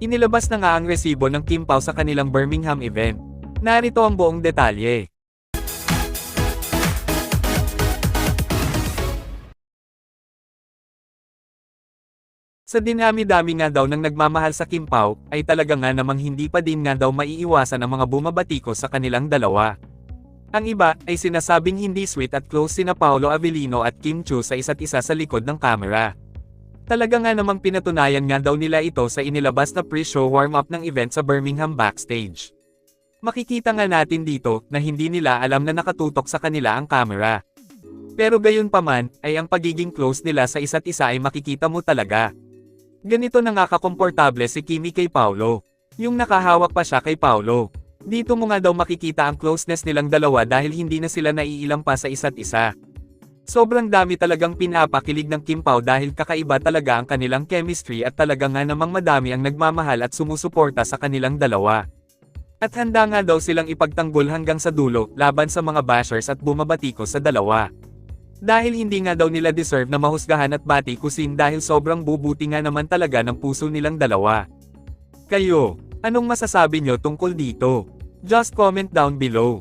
Inilabas na nga ang resibo ng Kim Pao sa kanilang Birmingham event. Narito ang buong detalye. Sa dinami-dami nga daw ng nagmamahal sa Kim Pao, ay talaga nga namang hindi pa din nga daw maiiwasan ang mga bumabatiko sa kanilang dalawa. Ang iba, ay sinasabing hindi sweet at close sina Paolo Avellino at Kim Chiu sa isa't isa sa likod ng kamera. Talaga nga namang pinatunayan nga daw nila ito sa inilabas na pre-show warm-up ng event sa Birmingham backstage. Makikita nga natin dito, na hindi nila alam na nakatutok sa kanila ang kamera. Pero gayon pa man, ay ang pagiging close nila sa isa't isa ay makikita mo talaga. Ganito na nga kakomportable si Kimi kay Paolo. Yung nakahawak pa siya kay Paolo. Dito mo nga daw makikita ang closeness nilang dalawa dahil hindi na sila naiilang pa sa isa't isa. Sobrang dami talagang pinapakilig ng Kim Pao dahil kakaiba talaga ang kanilang chemistry at talaga nga namang madami ang nagmamahal at sumusuporta sa kanilang dalawa. At handa nga daw silang ipagtanggol hanggang sa dulo laban sa mga bashers at bumabatiko sa dalawa. Dahil hindi nga daw nila deserve na mahusgahan at batikusin dahil sobrang bubuti nga naman talaga ng puso nilang dalawa. Kayo, anong masasabi nyo tungkol dito? Just comment down below.